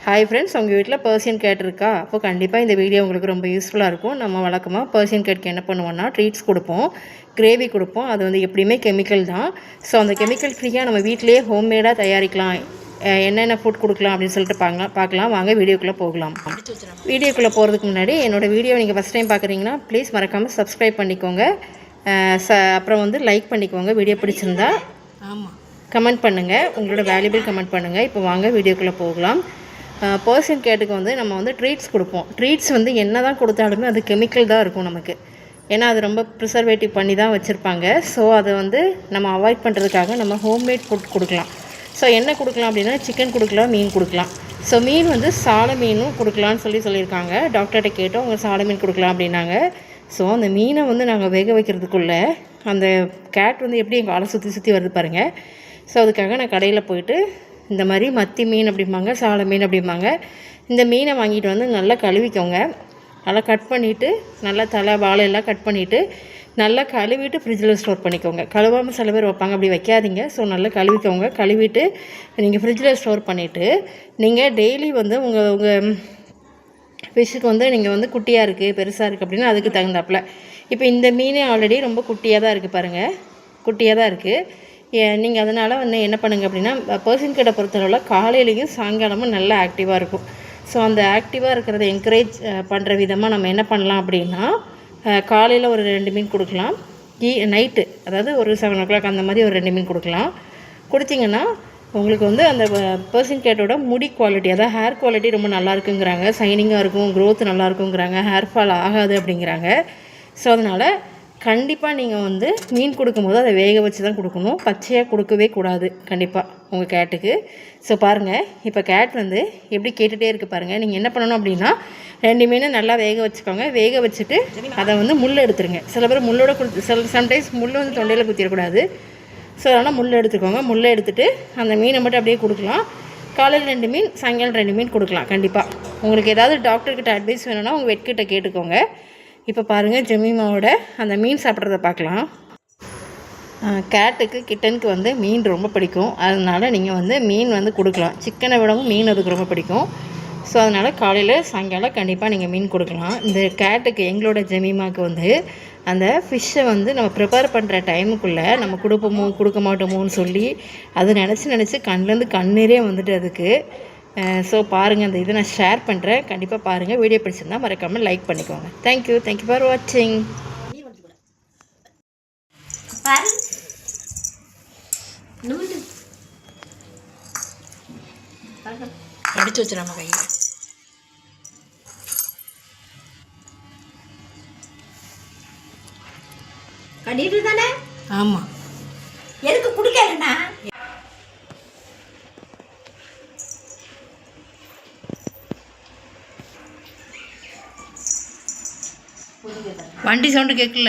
Hi friends, உங்கள் வீட்டில் Persian gate இருக்கா? அப்போ கண்டிப்பாக இந்த வீடியோ உங்களுக்கு ரொம்ப யூஸ்ஃபுல்லாக இருக்கும். நம்ம வழக்கமாக பர்சியன் கேட்க்கு என்ன பண்ணுவோம்னா ட்ரீட்ஸ் கொடுப்போம், கிரேவி கொடுப்போம். அது வந்து எப்படியுமே கெமிக்கல் தான். ஸோ அந்த கெமிக்கல் ஃப்ரீயாக நம்ம வீட்டிலேயே ஹோம்மேடாக தயாரிக்கலாம். என்னென்ன ஃபுட் கொடுக்கலாம் அப்படின்னு சொல்லிட்டு பார்க்கலாம். வாங்க வீடியோக்குள்ளே போகலாம். வீடியோக்குள்ளே போகிறதுக்கு முன்னாடி என்னோடய வீடியோ நீங்கள் ஃபஸ்ட் டைம் பார்க்குறீங்கன்னா ப்ளீஸ் மறக்காமல் சப்ஸ்கிரைப் பண்ணிக்கோங்க. அப்புறம் வந்து லைக் பண்ணிக்கோங்க. வீடியோ பிடிச்சிருந்தா கமெண்ட் பண்ணுங்கள், உங்களோட வேல்யூபிள் கமெண்ட் பண்ணுங்கள். இப்போ வாங்க வீடியோக்குள்ளே போகலாம். பர்சியன் கேட்டுக்கு வந்து நம்ம வந்து ட்ரீட்ஸ் கொடுப்போம். ட்ரீட்ஸ் வந்து என்ன தான் கொடுத்தாலுமே அது கெமிக்கல் தான் இருக்கும் நமக்கு. ஏன்னா அது ரொம்ப ப்ரிசர்வேட்டிவ் பண்ணி தான் வச்சுருப்பாங்க. ஸோ அதை வந்து நம்ம அவாய்ட் பண்ணுறதுக்காக நம்ம ஹோம்மேட் ஃபுட் கொடுக்கலாம். ஸோ என்ன கொடுக்கலாம் அப்படின்னா சிக்கன் கொடுக்கலாம், மீன் கொடுக்கலாம். ஸோ மீன் வந்து சாலை மீனும் கொடுக்கலான்னு சொல்லியிருக்காங்க. டாக்டர்கிட்ட கேட்டோம், அவங்க சாலை மீன் கொடுக்கலாம் அப்படின்னாங்க. ஸோ அந்த மீனை வந்து நாங்கள் வேக வைக்கிறதுக்குள்ளே அந்த கேட் வந்து எப்படி எங்கள் ஆளை சுற்றி வருது பாருங்கள். ஸோ அதுக்காக நான் கடையில் போயிட்டு இந்த மாதிரி மத்தி மீன் அப்படிம்பாங்க, சாலை மீன் அப்படிம்பாங்க. இந்த மீனை வாங்கிட்டு வந்து நல்லா கழுவிக்கோங்க. நல்லா கட் பண்ணிவிட்டு நல்லா தலை வாழையெல்லாம் கட் பண்ணிவிட்டு நல்லா கழுவிட்டு ஃப்ரிட்ஜில் ஸ்டோர் பண்ணிக்கோங்க. கழுவாமல் சில பேர் வைப்பாங்க, அப்படி வைக்காதீங்க. ஸோ நல்லா கழுவிக்கோங்க. கழுவிட்டு நீங்கள் ஃப்ரிட்ஜில் ஸ்டோர் பண்ணிவிட்டு நீங்கள் டெய்லி வந்து உங்கள் ஃபிஷ்ஷுக்கு வந்து நீங்கள் வந்து குட்டியாக இருக்குது, பெருசாக இருக்குது அப்படின்னா அதுக்கு தகுந்தாப்பில். இப்போ இந்த மீனே ஆல்ரெடி ரொம்ப குட்டியாக தான் இருக்குது பாருங்கள், குட்டியாக தான் இருக்குது. நீங்கள் அதனால் வந்து என்ன பண்ணுங்கள் அப்படின்னா பர்சியன் கேட்டை பொறுத்தளவில் காலையிலையும் சாயங்காலமும் நல்லா ஆக்டிவாக இருக்கும். ஸோ அந்த ஆக்டிவாக இருக்கிறத என்கரேஜ் பண்ணுற விதமாக நம்ம என்ன பண்ணலாம் அப்படின்னா காலையில் ஒரு 2 மீன் கொடுக்கலாம், நைட்டு அதாவது ஒரு 7 o'clock அந்த மாதிரி ஒரு 2 மீன் கொடுக்கலாம். கொடுத்தீங்கன்னா உங்களுக்கு வந்து அந்த பர்சியன் கேட்டோட முடி குவாலிட்டி, அதாவது ஹேர் குவாலிட்டி ரொம்ப நல்லா இருக்குங்கிறாங்க. சைனிங்காக இருக்கும், க்ரோத் நல்லா இருக்குங்கிறாங்க, ஹேர் ஃபால் ஆகாது அப்படிங்கிறாங்க. ஸோ அதனால் கண்டிப்பாக நீங்கள் வந்து மீன் கொடுக்கும்போது அதை வேக வச்சு தான் கொடுக்கணும், பச்சையாக கொடுக்கவே கூடாது கண்டிப்பாக உங்கள் கேட்டுக்கு. ஸோ பாருங்கள், இப்போ கேட் வந்து எப்படி கேட்டுகிட்டே இருக்குது பாருங்கள். நீங்கள் என்ன பண்ணணும் அப்படின்னா 2 மீனை நல்லா வேக வச்சுக்கோங்க. வேக வச்சுட்டு அதை வந்து முள் எடுத்துருங்க. சில பேர் முள்ளோட சம்டைம்ஸ் முள் வந்து தொண்டையில் குத்திடக்கூடாது. ஸோ அதனால் முள் எடுத்துக்கோங்க. முள்ளை எடுத்துகிட்டு அந்த மீனை மட்டும் அப்படியே கொடுக்கலாம். காலையில் 2 மீன், சாயங்காலம் 2 மீன் கொடுக்கலாம் கண்டிப்பாக. உங்களுக்கு ஏதாவது டாக்டர்கிட்ட அட்வைஸ் வேணும்னா உங்கள் வெட்கிட்ட கேட்டுக்கோங்க. இப்போ பாருங்கள், ஜெமிமாவோட அந்த மீன் சாப்பிட்றத பார்க்கலாம். கேட்டுக்கு கிட்டனுக்கு வந்து மீன் ரொம்ப பிடிக்கும். அதனால் நீங்கள் வந்து மீன் வந்து கொடுக்கலாம். சிக்கனை விடவும் மீன் அதுக்கு ரொம்ப பிடிக்கும். ஸோ அதனால் காலையில் சாயங்காலம் கண்டிப்பாக நீங்கள் மீன் கொடுக்கலாம். இந்த கேட்டுக்கு எங்களோட ஜெமிமாவுக்கு வந்து அந்த ஃபிஷ்ஷை வந்து நம்ம ப்ரிப்பேர் பண்ணுற டைமுக்குள்ளே நம்ம கொடுப்போமோ கொடுக்க மாட்டோமோன்னு சொல்லி அதை நினச்சி கண்லேருந்து கண்ணீரே வந்துட்டு அதுக்கு. ஸோ பாருங்கள், அந்த இதை நான் ஷேர் பண்ணுறேன், கண்டிப்பாக பாருங்கள். வீடியோ பிடிச்சிருந்தால் மறக்காமல் லைக் பண்ணிக்கோங்க. தேங்க்யூ ஃபார் வாட்சிங். அடிச்சு வச்சு நம்ம கையில் கட்டிட்டு தானே. ஆமாம், எதுக்கு குடிக்கலண்ணா? வண்டி சவுண்டு கேட்கல.